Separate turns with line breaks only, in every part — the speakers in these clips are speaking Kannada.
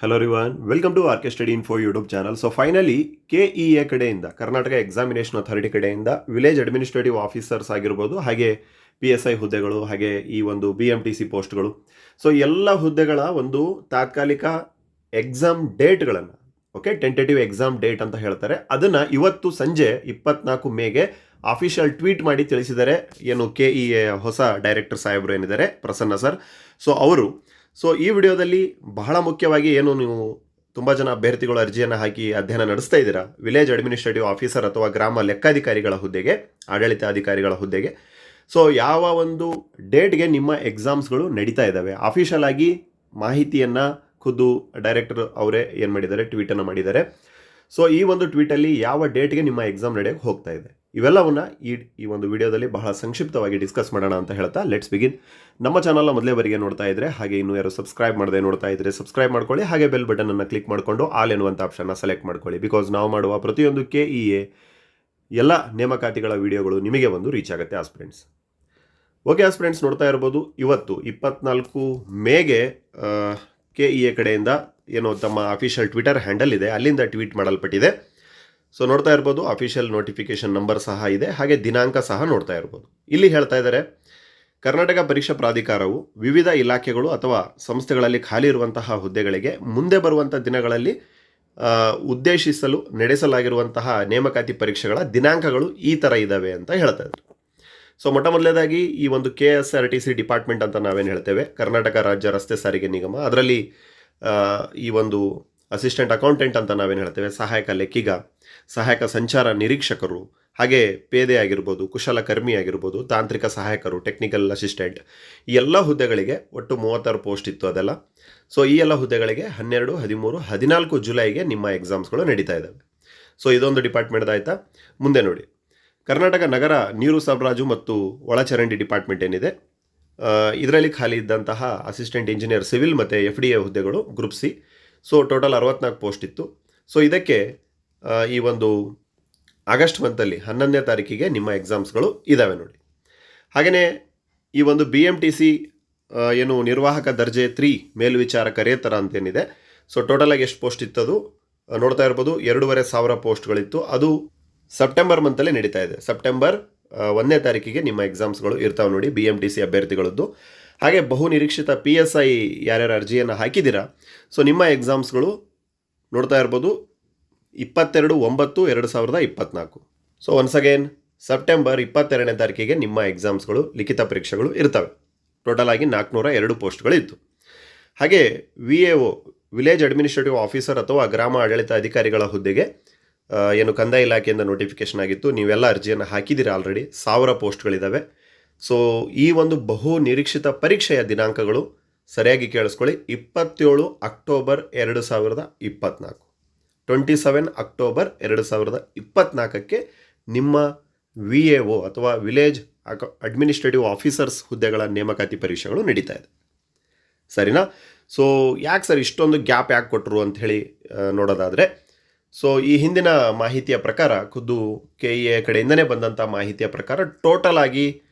ಹಲೋ ರಿವಾನ್ welcome to R K study info YouTube channel. So finally KEA ಕಡೆಯಿಂದ, ಕರ್ನಾಟಕ ಎಕ್ಸಾಮಿನೇಷನ್ ಅಥಾರಿಟಿ ಕಡೆಯಿಂದ ವಿಲೇಜ್ ಅಡ್ಮಿನಿಸ್ಟ್ರೇಟಿವ್ ಆಫೀಸರ್ಸ್ ಆಗಿರ್ಬೋದು, ಹಾಗೆ PSI ಹುದ್ದೆಗಳು, ಹಾಗೆ ಈ ಒಂದು BMTC ಪೋಸ್ಟ್ಗಳು, ಸೊ ಎಲ್ಲ ಹುದ್ದೆಗಳ ಒಂದು ತಾತ್ಕಾಲಿಕ ಎಕ್ಸಾಮ್ ಡೇಟ್ಗಳನ್ನು, ಓಕೆ, ಟೆಂಟೇಟಿವ್ ಎಕ್ಸಾಮ್ ಡೇಟ್ ಅಂತ ಹೇಳ್ತಾರೆ, ಅದನ್ನು ಇವತ್ತು ಸಂಜೆ 24 ಮೇಗೆ ಅಫಿಷಿಯಲ್ ಟ್ವೀಟ್ ಮಾಡಿ ತಿಳಿಸಿದ್ದಾರೆ. ಏನು KEA ಹೊಸ ಡೈರೆಕ್ಟರ್ ಸಾಹೇಬರು ಏನಿದ್ದಾರೆ, ಪ್ರಸನ್ನ ಸರ್, ಸೊ ಅವರು. ಸೊ ಈ ವಿಡಿಯೋದಲ್ಲಿ ಬಹಳ ಮುಖ್ಯವಾಗಿ ಏನು ನೀವು ತುಂಬ ಜನ ಅಭ್ಯರ್ಥಿಗಳು ಅರ್ಜಿಯನ್ನು ಹಾಕಿ ಅಧ್ಯಯನ ನಡೆಸ್ತಾ ಇದ್ದೀರಾ, ವಿಲೇಜ್ ಅಡ್ಮಿನಿಸ್ಟ್ರೇಟಿವ್ ಆಫೀಸರ್ ಅಥವಾ ಗ್ರಾಮ ಲೆಕ್ಕಾಧಿಕಾರಿಗಳ ಹುದ್ದೆಗೆ, ಆಡಳಿತಾಧಿಕಾರಿಗಳ ಹುದ್ದೆಗೆ, ಸೊ ಯಾವ ಒಂದು ಡೇಟ್ಗೆ ನಿಮ್ಮ ಎಕ್ಸಾಮ್ಸ್ಗಳು ನಡೀತಾ ಇದ್ದಾವೆ, ಅಫಿಷಿಯಲ್ ಆಗಿ ಮಾಹಿತಿಯನ್ನು ಖುದ್ದು ಡೈರೆಕ್ಟರ್ ಅವರೇ ಏನು ಮಾಡಿದ್ದಾರೆ, ಟ್ವೀಟನ್ನು ಮಾಡಿದ್ದಾರೆ. ಸೊ ಈ ಒಂದು ಟ್ವೀಟಲ್ಲಿ ಯಾವ ಡೇಟ್ಗೆ ನಿಮ್ಮ ಎಕ್ಸಾಮ್ ನಡೆಯೋಕ್ಕೆ ಹೋಗ್ತಾ ಇದೆ, ಇವೆಲ್ಲವನ್ನ ಈ ಒಂದು ವಿಡಿಯೋದಲ್ಲಿ ಬಹಳ ಸಂಕ್ಷಿಪ್ತವಾಗಿ ಡಿಸ್ಕಸ್ ಮಾಡೋಣ ಅಂತ ಹೇಳ್ತಾ ಲೆಟ್ಸ್ ಬಿಗಿನ್. ನಮ್ಮ ಚಾನಲ್ನ ಮೊದಲೇ ಬಾರಿಗೆ ನೋಡ್ತಾ ಇದ್ದರೆ, ಹಾಗೆ ಇನ್ನೂ ಯಾರು ಸಬ್ಸ್ಕ್ರೈಬ್ ಮಾಡದೆ ನೋಡ್ತಾ ಇದ್ದರೆ ಸಬ್ಸ್ಕ್ರೈಬ್ ಮಾಡ್ಕೊಳ್ಳಿ, ಹಾಗೆ ಬೆಲ್ ಬಟನನ್ನು ಕ್ಲಿಕ್ ಮಾಡಿಕೊಂಡು ಆಲ್ ಎನ್ನುವಂಥ ಆಪ್ಷನ್ನ ಸೆಲೆಕ್ಟ್ ಮಾಡ್ಕೊಳ್ಳಿ. ಬಿಕಾಸ್ ನಾವು ಮಾಡುವ ಪ್ರತಿಯೊಂದು KEA ಎಲ್ಲ ನೇಮಕಾತಿಗಳ ವಿಡಿಯೋಗಳು ನಿಮಗೆ ಒಂದು ರೀಚ್ ಆಗುತ್ತೆ ಆಸ್ಪಿರೆಂಟ್ಸ್. ಓಕೆ ಆಸ್ಪಿರೆಂಟ್ಸ್, ನೋಡ್ತಾ ಇರ್ಬೋದು, ಇವತ್ತು 24 ಮೇಗೆ KEA ಕಡೆಯಿಂದ ಏನು ತಮ್ಮ ಅಫಿಷಿಯಲ್ ಟ್ವಿಟರ್ ಹ್ಯಾಂಡಲ್ ಇದೆ, ಅಲ್ಲಿಂದ ಟ್ವೀಟ್ ಮಾಡಲ್ಪಟ್ಟಿದೆ. ಸೊ ನೋಡ್ತಾ ಇರ್ಬೋದು, ಅಫಿಷಿಯಲ್ ನೋಟಿಫಿಕೇಶನ್ ನಂಬರ್ ಸಹ ಇದೆ, ಹಾಗೆ ದಿನಾಂಕ ಸಹ ನೋಡ್ತಾ ಇರ್ಬೋದು. ಇಲ್ಲಿ ಹೇಳ್ತಾ ಇದ್ದಾರೆ, ಕರ್ನಾಟಕ ಪರೀಕ್ಷಾ ಪ್ರಾಧಿಕಾರವು ವಿವಿಧ ಇಲಾಖೆಗಳು ಅಥವಾ ಸಂಸ್ಥೆಗಳಲ್ಲಿ ಖಾಲಿ ಇರುವಂತಹ ಹುದ್ದೆಗಳಿಗೆ ಮುಂದೆ ಬರುವಂಥ ದಿನಗಳಲ್ಲಿ ಉದ್ದೇಶಿಸಲು ನಡೆಸಲಾಗಿರುವಂತಹ ನೇಮಕಾತಿ ಪರೀಕ್ಷೆಗಳ ದಿನಾಂಕಗಳು ಈ ಥರ ಇದ್ದಾವೆ ಅಂತ ಹೇಳ್ತಾ ಇದ್ದಾರೆ. ಸೊ ಮೊದಲನೇದಾಗಿ ಈ ಒಂದು KSRTC ಡಿಪಾರ್ಟ್ಮೆಂಟ್ ಅಂತ ನಾವೇನು ಹೇಳ್ತೇವೆ, ಕರ್ನಾಟಕ ರಾಜ್ಯ ರಸ್ತೆ ಸಾರಿಗೆ ನಿಗಮ, ಅದರಲ್ಲಿ ಈ ಒಂದು ಅಸಿಸ್ಟೆಂಟ್ ಅಕೌಂಟೆಂಟ್ ಅಂತ ನಾವೇನು ಹೇಳ್ತೇವೆ, ಸಹಾಯಕ ಲೆಕ್ಕಿಗ, ಸಹಾಯಕ ಸಂಚಾರ ನಿರೀಕ್ಷಕರು, ಹಾಗೆ ಪೇದೆ ಆಗಿರ್ಬೋದು, ಕುಶಲಕರ್ಮಿ ಆಗಿರ್ಬೋದು, ತಾಂತ್ರಿಕ ಸಹಾಯಕರು, ಟೆಕ್ನಿಕಲ್ ಅಸಿಸ್ಟೆಂಟ್, ಈ ಎಲ್ಲ ಹುದ್ದೆಗಳಿಗೆ ಒಟ್ಟು 36 ಪೋಸ್ಟ್ ಇತ್ತು ಅದೆಲ್ಲ. ಸೊ ಈ ಎಲ್ಲ ಹುದ್ದೆಗಳಿಗೆ 12, 13, 14 ಜುಲೈಗೆ ನಿಮ್ಮ ಎಕ್ಸಾಮ್ಸ್ಗಳು ನಡೀತಾ ಇದ್ದಾವೆ. ಸೊ ಇದೊಂದು ಡಿಪಾರ್ಟ್ಮೆಂಟ್ ಆಯಿತಾ. ಮುಂದೆ ನೋಡಿ, ಕರ್ನಾಟಕ ನಗರ ನೀರು ಸರಬರಾಜು ಮತ್ತು ಒಳಚರಂಡಿ ಡಿಪಾರ್ಟ್ಮೆಂಟ್ ಏನಿದೆ, ಇದರಲ್ಲಿ ಖಾಲಿ ಇದ್ದಂತಹ ಅಸಿಸ್ಟೆಂಟ್ ಇಂಜಿನಿಯರ್ ಸಿವಿಲ್ ಮತ್ತು FDA ಹುದ್ದೆಗಳು group C. So total 64 post ಇತ್ತು. ಸೊ ಇದಕ್ಕೆ ಈ ಒಂದು ಆಗಸ್ಟ್ ಮಂತಲ್ಲಿ 11ನೇ ತಾರೀಕಿಗೆ ನಿಮ್ಮ ಎಕ್ಸಾಮ್ಸ್ಗಳು ಇದ್ದಾವೆ ನೋಡಿ. ಹಾಗೆಯೇ ಈ ಒಂದು BMTC ಏನು ನಿರ್ವಾಹಕ ದರ್ಜೆ 3 ಮೇಲ್ವಿಚಾರಕರೇತರ ಅಂತೇನಿದೆ, ಸೊ ಟೋಟಲಾಗಿ ಎಷ್ಟು ಪೋಸ್ಟ್ ಇತ್ತದು ನೋಡ್ತಾ ಇರ್ಬೋದು, 2,500 ಪೋಸ್ಟ್ಗಳಿತ್ತು. ಅದು ಸೆಪ್ಟೆಂಬರ್ ಮಂತಲ್ಲೇ ನಡೀತಾ ಇದೆ. ಸೆಪ್ಟೆಂಬರ್ 1ನೇ ತಾರೀಕಿಗೆ ನಿಮ್ಮ ಎಕ್ಸಾಮ್ಸ್ಗಳು ಇರ್ತಾವೆ ನೋಡಿ, BMTC ಅಭ್ಯರ್ಥಿಗಳದ್ದು. ಹಾಗೆ ಬಹು ನಿರೀಕ್ಷಿತ PSI ಯಾರ್ಯಾರು ಅರ್ಜಿಯನ್ನು ಹಾಕಿದ್ದೀರಾ, ಸೊ ನಿಮ್ಮ ಎಕ್ಸಾಮ್ಸ್ಗಳು ನೋಡ್ತಾ ಇರ್ಬೋದು 22/9/2024. ಸೊ ಒನ್ಸ್ ಅಗೇನ್ ಸೆಪ್ಟೆಂಬರ್ 22ನೇ ತಾರೀಕಿಗೆ ನಿಮ್ಮ ಎಕ್ಸಾಮ್ಸ್ಗಳು, ಲಿಖಿತ ಪರೀಕ್ಷೆಗಳು ಇರ್ತವೆ. ಟೋಟಲ್ ಆಗಿ 402 ಪೋಸ್ಟ್ಗಳಿತ್ತು. ಹಾಗೆ VAO ವಿಲೇಜ್ ಅಡ್ಮಿನಿಸ್ಟ್ರೇಟಿವ್ ಆಫೀಸರ್ ಅಥವಾ ಗ್ರಾಮ ಆಡಳಿತ ಅಧಿಕಾರಿಗಳ ಹುದ್ದೆಗೆ ಏನು ಕಂದಾಯ ಇಲಾಖೆಯಿಂದ ನೋಟಿಫಿಕೇಶನ್ ಆಗಿತ್ತು, ನೀವೆಲ್ಲ ಅರ್ಜಿಯನ್ನು ಹಾಕಿದ್ದೀರಾ ಆಲ್ರೆಡಿ, 1000 ಪೋಸ್ಟ್ಗಳಿದ್ದಾವೆ. ಸೊ ಈ ಒಂದು ಬಹು ನಿರೀಕ್ಷಿತ ಪರೀಕ್ಷೆಯ ದಿನಾಂಕಗಳು ಸರಿಯಾಗಿ ಕೇಳಿಸ್ಕೊಳ್ಳಿ, 27 ಅಕ್ಟೋಬರ್ 2024, 27 ಅಕ್ಟೋಬರ್ 2024ಕ್ಕೆ ನಿಮ್ಮ VAO ಅಥವಾ ವಿಲೇಜ್ ಅಡ್ಮಿನಿಸ್ಟ್ರೇಟಿವ್ ಆಫೀಸರ್ಸ್ ಹುದ್ದೆಗಳ ನೇಮಕಾತಿ ಪರೀಕ್ಷೆಗಳು ನಡೀತಾ ಇದೆ. ಸರಿನಾ? ಸೊ ಯಾಕೆ ಸರ್ ಇಷ್ಟೊಂದು ಗ್ಯಾಪ್ ಯಾಕೆ ಕೊಟ್ಟರು ಅಂತ ಹೇಳಿ ನೋಡೋದಾದರೆ, ಸೊ ಈ ಹಿಂದಿನ ಮಾಹಿತಿಯ ಪ್ರಕಾರ, ಖುದ್ದು KEA ಕಡೆಯಿಂದನೇ ಬಂದಂಥ ಮಾಹಿತಿಯ ಪ್ರಕಾರ ಟೋಟಲ್ ಆಗಿ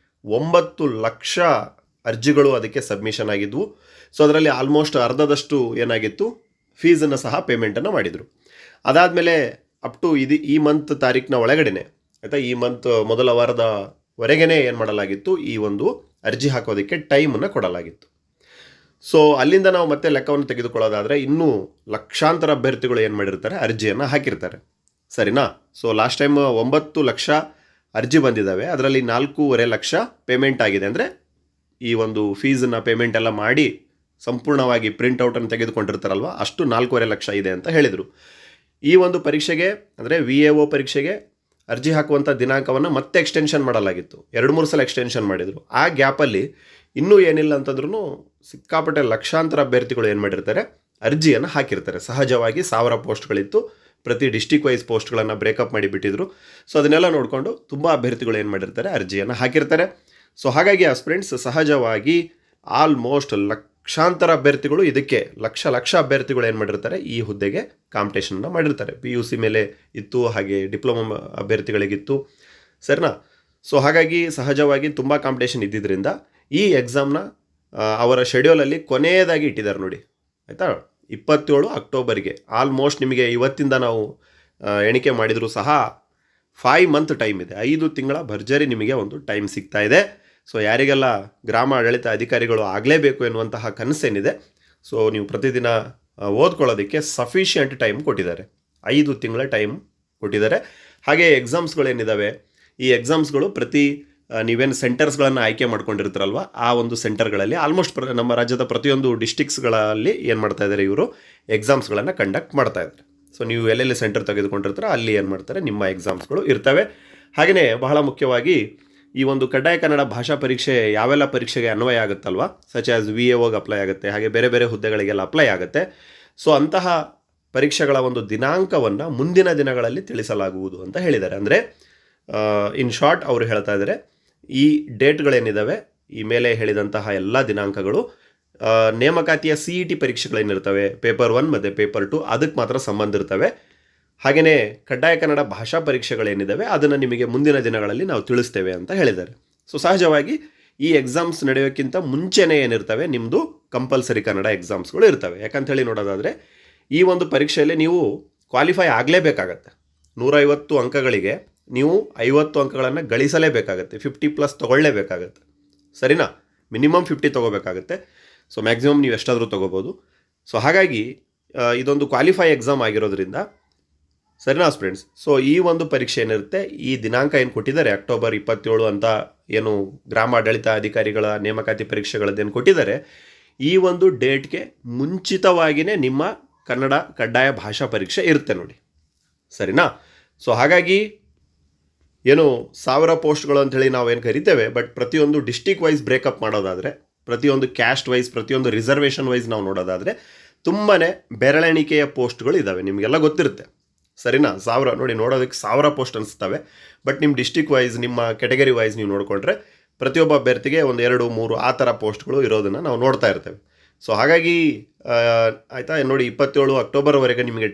9 ಲಕ್ಷ ಅರ್ಜಿಗಳು ಅದಕ್ಕೆ ಸಬ್ಮಿಷನ್ ಆಗಿದ್ವು. ಸೊ ಅದರಲ್ಲಿ ಆಲ್ಮೋಸ್ಟ್ ಅರ್ಧದಷ್ಟು ಏನಾಗಿತ್ತು, ಫೀಸನ್ನು ಸಹ ಪೇಮೆಂಟನ್ನು ಮಾಡಿದರು. ಅದಾದಮೇಲೆ ಅಪ್ ಟು ಈ ಮಂತ್ ತಾರೀಕಿನ ಒಳಗಡೆನೆ ಆಯಿತಾ, ಈ ಮಂತ್ ಮೊದಲ ವಾರದವರೆಗೇ ಏನು ಮಾಡಲಾಗಿತ್ತು, ಈ ಒಂದು ಅರ್ಜಿ ಹಾಕೋದಕ್ಕೆ ಟೈಮನ್ನು ಕೊಡಲಾಗಿತ್ತು. ಸೊ ಅಲ್ಲಿಂದ ನಾವು ಮತ್ತೆ ಲೆಕ್ಕವನ್ನು ತೆಗೆದುಕೊಳ್ಳೋದಾದರೆ ಇನ್ನೂ ಲಕ್ಷಾಂತರ ಅಭ್ಯರ್ಥಿಗಳು ಏನು ಮಾಡಿರ್ತಾರೆ, ಅರ್ಜಿಯನ್ನು ಹಾಕಿರ್ತಾರೆ. ಸರಿನಾ? ಸೊ ಲಾಸ್ಟ್ ಟೈಮ್ 9 ಲಕ್ಷ ಅರ್ಜಿ ಬಂದಿದ್ದಾವೆ, ಅದರಲ್ಲಿ 4.5 ಲಕ್ಷ ಪೇಮೆಂಟ್ ಆಗಿದೆ. ಅಂದರೆ ಈ ಒಂದು ಫೀಸನ್ನು ಪೇಮೆಂಟ್ ಎಲ್ಲ ಮಾಡಿ ಸಂಪೂರ್ಣವಾಗಿ ಪ್ರಿಂಟೌಟನ್ನು ತೆಗೆದುಕೊಂಡಿರ್ತಾರಲ್ವ, ಅಷ್ಟು 4.5 ಲಕ್ಷ ಇದೆ ಅಂತ ಹೇಳಿದರು. ಈ ಒಂದು ಪರೀಕ್ಷೆಗೆ ಅಂದರೆ VAO ಪರೀಕ್ಷೆಗೆ ಅರ್ಜಿ ಹಾಕುವಂಥ ದಿನಾಂಕವನ್ನು ಮತ್ತೆ ಎಕ್ಸ್ಟೆನ್ಷನ್ ಮಾಡಲಾಗಿತ್ತು, 2-3 ಸಲ ಎಕ್ಸ್ಟೆನ್ಷನ್ ಮಾಡಿದರು. ಆ ಗ್ಯಾಪಲ್ಲಿ ಇನ್ನೂ ಏನಿಲ್ಲ ಅಂತಂದ್ರೂ ಸಿಕ್ಕಾಪಟ್ಟೆ ಲಕ್ಷಾಂತರ ಅಭ್ಯರ್ಥಿಗಳು ಏನು ಮಾಡಿರ್ತಾರೆ, ಅರ್ಜಿಯನ್ನು ಹಾಕಿರ್ತಾರೆ. ಸಹಜವಾಗಿ 1000 ಪೋಸ್ಟ್ಗಳಿತ್ತು, ಪ್ರತಿ ಡಿಸ್ಟಿಕ್ ವೈಸ್ ಪೋಸ್ಟ್ಗಳನ್ನು ಬ್ರೇಕಪ್ ಮಾಡಿಬಿಟ್ಟಿದ್ರು. ಸೊ ಅದನ್ನೆಲ್ಲ ನೋಡಿಕೊಂಡು ತುಂಬ ಅಭ್ಯರ್ಥಿಗಳು ಏನು ಮಾಡಿರ್ತಾರೆ, ಅರ್ಜಿಯನ್ನು ಹಾಕಿರ್ತಾರೆ. ಸೊ ಹಾಗಾಗಿ ಆಸ್ಪಿರೆಂಟ್ಸ್ ಸಹಜವಾಗಿ ಆಲ್ಮೋಸ್ಟ್ ಲಕ್ಷಾಂತರ ಅಭ್ಯರ್ಥಿಗಳು ಇದಕ್ಕೆ ಲಕ್ಷ ಅಭ್ಯರ್ಥಿಗಳು ಏನು ಮಾಡಿರ್ತಾರೆ, ಈ ಹುದ್ದೆಗೆ ಕಾಂಪಿಟೇಷನ್ನ ಮಾಡಿರ್ತಾರೆ. PUC ಮೇಲೆ ಇತ್ತು, ಹಾಗೆ ಡಿಪ್ಲೊಮಾ ಅಭ್ಯರ್ಥಿಗಳಿಗಿತ್ತು. ಸರಿನಾ? ಸೊ ಹಾಗಾಗಿ ಸಹಜವಾಗಿ ತುಂಬ ಕಾಂಪಿಟೇಷನ್ ಇದ್ದಿದ್ದರಿಂದ ಈ ಎಕ್ಸಾಮ್ನ ಅವರ ಶೆಡ್ಯೂಲಲ್ಲಿ ಕೊನೆಯದಾಗಿ ಇಟ್ಟಿದ್ದಾರೆ ನೋಡಿ, ಆಯಿತಾ. 27 ಅಕ್ಟೋಬರ್ಗೆ. ಆಲ್ಮೋಸ್ಟ್ ನಿಮಗೆ ಇವತ್ತಿಂದ ನಾವು ಎಣಿಕೆ ಮಾಡಿದರೂ ಸಹ 5 ಮಂತ್ ಟೈಮ್ ಇದೆ. 5 ತಿಂಗಳ ಭರ್ಜರಿ ನಿಮಗೆ ಒಂದು ಟೈಮ್ ಸಿಗ್ತಾ ಇದೆ. ಸೊ ಯಾರಿಗೆಲ್ಲ ಗ್ರಾಮ ಆಡಳಿತ ಅಧಿಕಾರಿಗಳು ಆಗಲೇಬೇಕು ಎನ್ನುವಂತಹ ಕನಸೇನಿದೆ, ಸೊ ನೀವು ಪ್ರತಿದಿನ ಓದ್ಕೊಳ್ಳೋದಕ್ಕೆ ಸಫಿಷಿಯೆಂಟ್ ಟೈಮ್ ಕೊಟ್ಟಿದ್ದಾರೆ. 5 ತಿಂಗಳ ಟೈಮ್ ಕೊಟ್ಟಿದ್ದಾರೆ. ಹಾಗೆ ಎಕ್ಸಾಮ್ಸ್ಗಳೇನಿದ್ದಾವೆ, ಈ ಎಕ್ಸಾಮ್ಸ್ಗಳು ನೀವೇನು ಸೆಂಟರ್ಸ್ಗಳನ್ನು ಆಯ್ಕೆ ಮಾಡ್ಕೊಂಡಿರ್ತಾರಲ್ವ, ಆ ಒಂದು ಸೆಂಟರ್ಗಳಲ್ಲಿ ಆಲ್ಮೋಸ್ಟ್ ನಮ್ಮ ರಾಜ್ಯದ ಪ್ರತಿಯೊಂದು ಡಿಸ್ಟಿಕ್ಸ್ಗಳಲ್ಲಿ ಏನು ಮಾಡ್ತಾ ಇದ್ದಾರೆ, ಇವರು ಎಕ್ಸಾಮ್ಸ್ಗಳನ್ನು ಕಂಡಕ್ಟ್ ಮಾಡ್ತಾ ಇದ್ದಾರೆ. ಸೊ ನೀವು ಎಲ್ಲೆಲ್ಲಿ ಸೆಂಟರ್ ತೆಗೆದುಕೊಂಡಿರ್ತಾರೆ ಅಲ್ಲಿ ಏನು ಮಾಡ್ತಾರೆ, ನಿಮ್ಮ ಎಕ್ಸಾಮ್ಸ್ಗಳು ಇರ್ತವೆ. ಹಾಗೆಯೇ ಬಹಳ ಮುಖ್ಯವಾಗಿ ಈ ಒಂದು ಕಡ್ಡಾಯ ಕನ್ನಡ ಭಾಷಾ ಪರೀಕ್ಷೆ ಯಾವೆಲ್ಲ ಪರೀಕ್ಷೆಗೆ ಅನ್ವಯ ಆಗುತ್ತಲ್ವ, ಸಚ್ ಆಸ್ VAOಗೆ ಅಪ್ಲೈ ಆಗುತ್ತೆ, ಹಾಗೆ ಬೇರೆ ಬೇರೆ ಹುದ್ದೆಗಳಿಗೆಲ್ಲ ಅಪ್ಲೈ ಆಗುತ್ತೆ. ಸೊ ಅಂತಹ ಪರೀಕ್ಷೆಗಳ ಒಂದು ದಿನಾಂಕವನ್ನು ಮುಂದಿನ ದಿನಗಳಲ್ಲಿ ತಿಳಿಸಲಾಗುವುದು ಅಂತ ಹೇಳಿದ್ದಾರೆ. ಅಂದರೆ ಇನ್ ಶಾರ್ಟ್ ಅವರು ಹೇಳ್ತಾ ಇದ್ದಾರೆ, ಈ ಡೇಟ್ಗಳೇನಿದ್ದಾವೆ, ಈ ಮೇಲೆ ಹೇಳಿದಂತಹ ಎಲ್ಲ ದಿನಾಂಕಗಳು ನೇಮಕಾತಿಯ CET ಪರೀಕ್ಷೆಗಳೇನಿರ್ತವೆ, ಪೇಪರ್ 1 ಮತ್ತು ಪೇಪರ್ 2 ಅದಕ್ಕೆ ಮಾತ್ರ ಸಂಬಂಧ ಇರ್ತವೆ. ಹಾಗೆಯೇ ಕಡ್ಡಾಯ ಕನ್ನಡ ಭಾಷಾ ಪರೀಕ್ಷೆಗಳೇನಿದ್ದಾವೆ ಅದನ್ನು ನಿಮಗೆ ಮುಂದಿನ ದಿನಗಳಲ್ಲಿ ನಾವು ತಿಳಿಸ್ತೇವೆ ಅಂತ ಹೇಳಿದ್ದಾರೆ. ಸೊ ಸಹಜವಾಗಿ ಈ ಎಕ್ಸಾಮ್ಸ್ ನಡೆಯೋಕ್ಕಿಂತ ಮುಂಚೆನೇ ಏನಿರ್ತವೆ, ನಿಮ್ಮದು ಕಂಪಲ್ಸರಿ ಕನ್ನಡ ಎಕ್ಸಾಮ್ಸ್ಗಳು ಇರ್ತವೆ. ಯಾಕಂತೇಳಿ ನೋಡೋದಾದರೆ ಈ ಒಂದು ಪರೀಕ್ಷೆಯಲ್ಲಿ ನೀವು ಕ್ವಾಲಿಫೈ ಆಗಲೇಬೇಕಾಗತ್ತೆ. 150 ಅಂಕಗಳಿಗೆ ನೀವು 50 ಅಂಕಗಳನ್ನು ಗಳಿಸಲೇಬೇಕಾಗತ್ತೆ, 50+ ತೊಗೊಳ್ಳೇಬೇಕಾಗತ್ತೆ. ಸರಿನಾ? ಮಿನಿಮಮ್ 50 ತೊಗೋಬೇಕಾಗತ್ತೆ. ಸೊ ಮ್ಯಾಕ್ಸಿಮಮ್ ನೀವು ಎಷ್ಟಾದರೂ ತೊಗೋಬೋದು. ಸೊ ಹಾಗಾಗಿ ಇದೊಂದು ಕ್ವಾಲಿಫೈ ಎಕ್ಸಾಮ್ ಆಗಿರೋದ್ರಿಂದ, ಸರಿನಾ ಫ್ರೆಂಡ್ಸ್? ಸೊ ಈ ಒಂದು ಪರೀಕ್ಷೆ ಏನಿರುತ್ತೆ, ಈ ದಿನಾಂಕ ಏನು ಕೊಟ್ಟಿದ್ದಾರೆ ಅಕ್ಟೋಬರ್ 27 ಅಂತ, ಏನು ಗ್ರಾಮ ಆಡಳಿತ ಅಧಿಕಾರಿಗಳ ನೇಮಕಾತಿ ಪರೀಕ್ಷೆಗಳದ್ದೇನು ಕೊಟ್ಟಿದ್ದಾರೆ, ಈ ಒಂದು ಡೇಟ್ಗೆ ಮುಂಚಿತವಾಗಿಯೇ ನಿಮ್ಮ ಕನ್ನಡ ಕಡ್ಡಾಯ ಭಾಷಾ ಪರೀಕ್ಷೆ ಇರುತ್ತೆ ನೋಡಿ. ಸರಿನಾ? ಸೊ ಹಾಗಾಗಿ ಏನು 1000 ಪೋಸ್ಟ್ಗಳು ಅಂಥೇಳಿ ನಾವೇನು ಕರಿತೇವೆ, ಬಟ್ ಪ್ರತಿಯೊಂದು ಡಿಸ್ಟಿಕ್ ವೈಸ್ ಬ್ರೇಕಪ್ ಮಾಡೋದಾದರೆ, ಪ್ರತಿಯೊಂದು ಕ್ಯಾಸ್ಟ್ ವೈಸ್, ಪ್ರತಿಯೊಂದು ರಿಸರ್ವೇಷನ್ ವೈಸ್ ನಾವು ನೋಡೋದಾದರೆ ತುಂಬಾ ಬೆರಳೆಣಿಕೆಯ ಪೋಸ್ಟ್ಗಳು ಇದ್ದಾವೆ. ನಿಮಗೆಲ್ಲ ಗೊತ್ತಿರುತ್ತೆ. ಸರಿನಾ? 1000 ನೋಡಿ, ನೋಡೋದಕ್ಕೆ 1000 ಪೋಸ್ಟ್ ಅನಿಸ್ತವೆ, ಬಟ್ ನಿಮ್ಮ ಡಿಸ್ಟಿಕ್ ವೈಸ್, ನಿಮ್ಮ ಕೆಟಗರಿ ವೈಸ್ ನೀವು ನೋಡಿಕೊಂಡ್ರೆ ಪ್ರತಿಯೊಬ್ಬ ಅಭ್ಯರ್ಥಿಗೆ 1, 2, 3 ಆ ಥರ ಪೋಸ್ಟ್ಗಳು ಇರೋದನ್ನು ನಾವು ನೋಡ್ತಾ ಇರ್ತೇವೆ. ಸೊ ಹಾಗಾಗಿ ಆಯಿತಾ, ನೋಡಿ 27 ಅಕ್ಟೋಬರ್ವರೆಗೆ ನಿಮಗೆ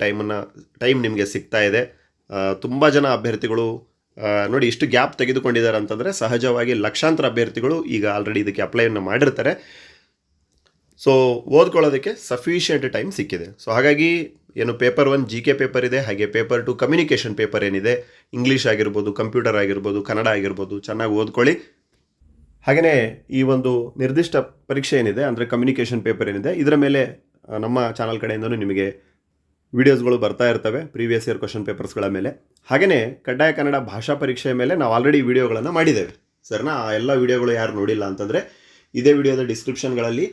ಟೈಮ್ ನಿಮಗೆ ಸಿಗ್ತಾ ಇದೆ. ತುಂಬ ಜನ ಅಭ್ಯರ್ಥಿಗಳು ನೋಡಿ ಇಷ್ಟು ಗ್ಯಾಪ್ ತೆಗೆದುಕೊಂಡಿದ್ದಾರೆ ಅಂತಂದರೆ ಸಹಜವಾಗಿ ಲಕ್ಷಾಂತರ ಅಭ್ಯರ್ಥಿಗಳು ಈಗ ಆಲ್ರೆಡಿ ಇದಕ್ಕೆ ಅಪ್ಲೈಯನ್ನು ಮಾಡಿರ್ತಾರೆ. ಸೊ ಓದ್ಕೊಳ್ಳೋದಕ್ಕೆ ಸಫಿಷಿಯೆಂಟ್ ಟೈಮ್ ಸಿಕ್ಕಿದೆ. ಸೊ ಹಾಗಾಗಿ ಏನು ಪೇಪರ್ 1 GK ಪೇಪರ್ ಇದೆ, ಹಾಗೆ ಪೇಪರ್ 2 ಕಮ್ಯುನಿಕೇಷನ್ ಪೇಪರ್ ಏನಿದೆ, ಇಂಗ್ಲೀಷ್ ಆಗಿರ್ಬೋದು, ಕಂಪ್ಯೂಟರ್ ಆಗಿರ್ಬೋದು, ಕನ್ನಡ ಆಗಿರ್ಬೋದು, ಚೆನ್ನಾಗಿ ಓದ್ಕೊಳ್ಳಿ. ಹಾಗೆಯೇ ಈ ಒಂದು ನಿರ್ದಿಷ್ಟ ಪರೀಕ್ಷೆ ಏನಿದೆ, ಅಂದರೆ ಕಮ್ಯುನಿಕೇಷನ್ ಪೇಪರ್ ಏನಿದೆ, ಇದರ ಮೇಲೆ ನಮ್ಮ ಚಾನಲ್ ಕಡೆಯಿಂದಲೂ ನಿಮಗೆ ವಿಡಿಯೋಸ್ಗಳು ಬರ್ತಾ ಇರ್ತವೆ, ಪ್ರೀವಿಯಸ್ ಇಯರ್ ಕ್ವಶನ್ ಪೇಪರ್ಸ್ಗಳ ಮೇಲೆ. ಹಾಗೆಯೇ ಕಡ್ಡಾಯ ಕನ್ನಡ ಭಾಷಾ ಪರೀಕ್ಷೆಯ ಮೇಲೆ ನಾವು ಆಲ್ರೆಡಿ ವಿಡಿಯೋಗಳನ್ನು ಮಾಡಿದ್ದೇವೆ. ಸರ್ನಾ? ಆ ಎಲ್ಲ ವಿಡಿಯೋಗಳು ಯಾರು ನೋಡಿಲ್ಲ ಅಂತಂದರೆ ಇದೇ ವಿಡಿಯೋದ ಡಿಸ್ಕ್ರಿಪ್ಷನ್ಗಳಲ್ಲಿ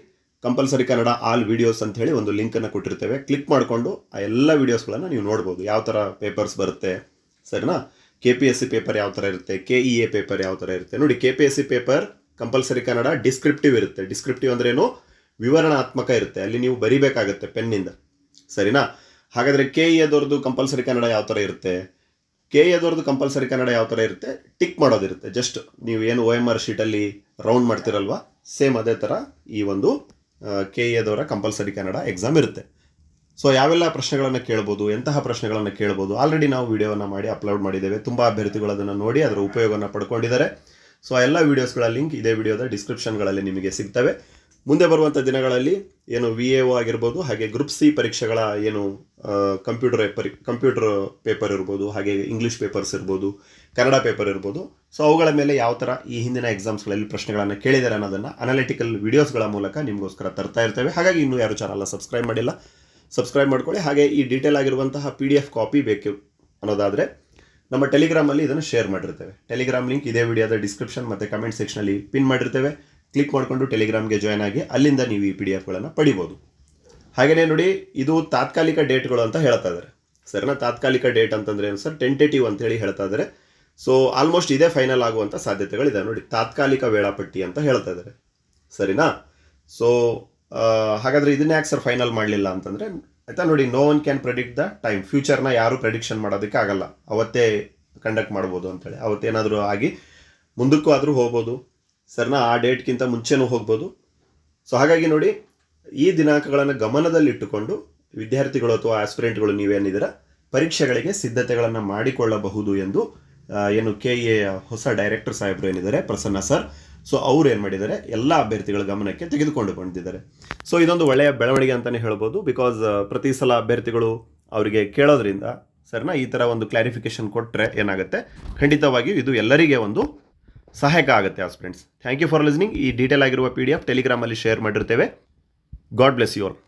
ಕಂಪಲ್ಸರಿ ಕನ್ನಡ ಆಲ್ ವಿಡಿಯೋಸ್ ಅಂತ ಹೇಳಿ ಒಂದು ಲಿಂಕನ್ನು ಕೊಟ್ಟಿರ್ತೇವೆ. ಕ್ಲಿಕ್ ಮಾಡಿಕೊಂಡು ಆ ಎಲ್ಲ ವಿಡಿಯೋಸ್ಗಳನ್ನು ನೀವು ನೋಡ್ಬೋದು, ಯಾವ ಥರ ಪೇಪರ್ಸ್ ಬರುತ್ತೆ. ಸರಿನಾ? KPSC ಪೇಪರ್ ಯಾವ ಥರ ಇರುತ್ತೆ, KEA ಪೇಪರ್ ಯಾವ ಥರ ಇರುತ್ತೆ. ನೋಡಿ, KPSC paper compulsory Kannada descriptive ಇರುತ್ತೆ. ಡಿಸ್ಕ್ರಿಪ್ಟಿವ್ ಅಂದ್ರೇನು, ವಿವರಣಾತ್ಮಕ ಇರುತ್ತೆ, ಅಲ್ಲಿ ನೀವು ಬರಿಬೇಕಾಗತ್ತೆ ಪೆನ್ನಿಂದ. ಸರಿನಾ? ಹಾಗಾದರೆ KEAದವ್ರದ್ದು ಕಂಪಲ್ಸರಿ ಕನ್ನಡ ಯಾವ ಥರ ಇರುತ್ತೆ, KEAದವ್ರದ್ದು ಕಂಪಲ್ಸರಿ ಕನ್ನಡ ಯಾವ ಥರ ಇರುತ್ತೆ, ಟಿಕ್ ಮಾಡೋದಿರುತ್ತೆ. ಜಸ್ಟ್ ನೀವು ಏನು OMR ಶೀಟಲ್ಲಿ ರೌಂಡ್ ಮಾಡ್ತಿರಲ್ವ, ಸೇಮ್ ಅದೇ ಥರ ಈ ಒಂದು KEAದವರ ಕಂಪಲ್ಸರಿ ಕನ್ನಡ ಎಕ್ಸಾಮ್ ಇರುತ್ತೆ. ಸೊ ಯಾವೆಲ್ಲ ಪ್ರಶ್ನೆಗಳನ್ನು ಕೇಳ್ಬೋದು, ಎಂತಹ ಪ್ರಶ್ನೆಗಳನ್ನು ಕೇಳ್ಬೋದು, ಆಲ್ರೆಡಿ ನಾವು ವಿಡಿಯೋವನ್ನು ಮಾಡಿ ಅಪ್ಲೋಡ್ ಮಾಡಿದ್ದೇವೆ. ತುಂಬ ಅಭ್ಯರ್ಥಿಗಳು ಅದನ್ನು ನೋಡಿ ಅದರ ಉಪಯೋಗವನ್ನು ಪಡ್ಕೊಂಡಿದ್ದಾರೆ. ಸೊ ಆ ಎಲ್ಲ ವೀಡಿಯೋಸ್ಗಳ ಲಿಂಕ್ ಇದೇ ವಿಡಿಯೋದ ಡಿಸ್ಕ್ರಿಪ್ಷನ್ಗಳಲ್ಲಿ ನಿಮಗೆ ಸಿಗ್ತವೆ. ಮುಂದೆ ಬರುವಂಥ ದಿನಗಳಲ್ಲಿ ಏನು VAO ಆಗಿರ್ಬೋದು, ಹಾಗೆ ಗ್ರೂಪ್ C ಪರೀಕ್ಷೆಗಳ ಏನು ಕಂಪ್ಯೂಟರ್ ಪೇಪರ್ ಇರ್ಬೋದು, ಹಾಗೆ ಇಂಗ್ಲೀಷ್ ಪೇಪರ್ಸ್ ಇರ್ಬೋದು, ಕನ್ನಡ ಪೇಪರ್ ಇರ್ಬೋದು. ಸೊ ಅವುಗಳ ಮೇಲೆ ಯಾವ ಥರ ಈ ಹಿಂದಿನ ಎಕ್ಸಾಮ್ಸ್ಗಳಲ್ಲಿ ಪ್ರಶ್ನೆಗಳನ್ನು ಕೇಳಿದ್ದಾರೆ ಅನ್ನೋದನ್ನು ಅನಾಲಿಟಿಕಲ್ ವೀಡಿಯೋಸ್ಗಳ ಮೂಲಕ ನಿಮಗೋಸ್ಕರ ತರ್ತಾ ಇರ್ತೇವೆ. ಹಾಗಾಗಿ ಇನ್ನೂ ಯಾರು ಚಾನಲ್ನ ಸಬ್ಸ್ಕ್ರೈಬ್ ಮಾಡಿಲ್ಲ, ಸಬ್ಸ್ಕ್ರೈಬ್ ಮಾಡ್ಕೊಳ್ಳಿ. ಹಾಗೆ ಈ ಡೀಟೇಲ್ ಆಗಿರುವಂತಹ PDF ಕಾಪಿ ಬೇಕು ಅನ್ನೋದಾದರೆ ನಮ್ಮ ಟೆಲಿಗ್ರಾಮಲ್ಲಿ ಇದನ್ನು ಶೇರ್ ಮಾಡಿರ್ತೇವೆ. ಟೆಲಿಗ್ರಾಮ್ ಲಿಂಕ್ ಇದೇ ವಿಡಿಯೋದ ಡಿಸ್ಕ್ರಿಪ್ಷನ್ ಮತ್ತು ಕಮೆಂಟ್ ಸೆಕ್ಷನಲ್ಲಿ ಪಿನ್ ಮಾಡಿರ್ತೇವೆ. ಕ್ಲಿಕ್ ಮಾಡಿಕೊಂಡು ಟೆಲಿಗ್ರಾಮ್ಗೆ ಜಾಯ್ನ್ ಆಗಿ ಅಲ್ಲಿಂದ ನೀವು ಈ PDFಗಳನ್ನು ಪಡಿಬೋದು. ಹಾಗೆಯೇ ನೋಡಿ, ಇದು ತಾತ್ಕಾಲಿಕ ಡೇಟ್ಗಳು ಅಂತ ಹೇಳ್ತಾ ಇದ್ದಾರೆ. ಸರಿನಾ? ತಾತ್ಕಾಲಿಕ ಡೇಟ್ ಅಂತಂದರೆ ಏನು ಸರ್, ಟೆಂಟೇಟಿವ್ ಅಂತೇಳಿ ಹೇಳ್ತಾ ಇದ್ದಾರೆ. ಸೊ ಆಲ್ಮೋಸ್ಟ್ ಇದೇ ಫೈನಲ್ ಆಗುವಂಥ ಸಾಧ್ಯತೆಗಳಿದೆ. ನೋಡಿ, ತಾತ್ಕಾಲಿಕ ವೇಳಾಪಟ್ಟಿ ಅಂತ ಹೇಳ್ತಾ ಇದ್ದಾರೆ. ಸರಿನಾ? ಸೊ ಹಾಗಾದರೆ ಇದನ್ನ ಯಾಕೆ ಸರ್ ಫೈನಲ್ ಮಾಡಲಿಲ್ಲ ಅಂತಂದರೆ, ಆಯಿತಾ, ನೋಡಿ, no one can predict the time. ಫ್ಯೂಚರ್ನ ಯಾರೂ ಪ್ರೆಡಿಕ್ಷನ್ ಮಾಡೋದಕ್ಕೆ ಆಗಲ್ಲ. ಅವತ್ತೇ ಕಂಡಕ್ಟ್ ಮಾಡ್ಬೋದು ಅಂತೇಳಿ, ಅವತ್ತೇನಾದರೂ ಆಗಿ ಮುಂದಕ್ಕೂ ಆದರೂ ಹೋಗ್ಬೋದು. ಸರ್ನಾ? ಆ ಡೇಟ್ಗಿಂತ ಮುಂಚೆನೂ ಹೋಗ್ಬೋದು. ಸೊ ಹಾಗಾಗಿ ನೋಡಿ, ಈ ದಿನಾಂಕಗಳನ್ನು ಗಮನದಲ್ಲಿಟ್ಟುಕೊಂಡು ವಿದ್ಯಾರ್ಥಿಗಳು ಅಥವಾ ಆಸ್ಪಿರೆಂಟ್ಗಳು ನೀವೇನಿದ್ದೀರ ಪರೀಕ್ಷೆಗಳಿಗೆ ಸಿದ್ಧತೆಗಳನ್ನು ಮಾಡಿಕೊಳ್ಳಬಹುದು ಎಂದು ಏನು KEA ಹೊಸ ಡೈರೆಕ್ಟರ್ ಸಾಹೇಬರು ಏನಿದ್ದಾರೆ, ಪ್ರಸನ್ನ ಸರ್, ಸೊ ಅವ್ರು ಏನು ಮಾಡಿದ್ದಾರೆ, ಎಲ್ಲ ಅಭ್ಯರ್ಥಿಗಳ ಗಮನಕ್ಕೆ ತೆಗೆದುಕೊಂಡು ಬಂದಿದ್ದಾರೆ. ಸೊ ಇದೊಂದು ಒಳ್ಳೆಯ ಬೆಳವಣಿಗೆ ಅಂತಲೇ ಹೇಳ್ಬೋದು. ಬಿಕಾಸ್ ಪ್ರತಿ ಸಲ ಅಭ್ಯರ್ಥಿಗಳು ಅವರಿಗೆ ಕೇಳೋದ್ರಿಂದ ಸರಿನಾ, ಈ ಥರ ಒಂದು ಕ್ಲಾರಿಫಿಕೇಶನ್ ಕೊಟ್ಟರೆ ಏನಾಗುತ್ತೆ, ಖಂಡಿತವಾಗಿಯೂ ಇದು ಎಲ್ಲರಿಗೆ ಒಂದು ಸಹಾಯಕ ಆಗುತ್ತೆ aspirants. Thank you for listening. ಈ ಡೀಟೇಲ್ ಆಗಿರುವ PDF ಟೆಲಿಗ್ರಾಮಲ್ಲಿ ಶೇರ್ ಮಾಡಿರ್ತೇವೆ. God bless you all.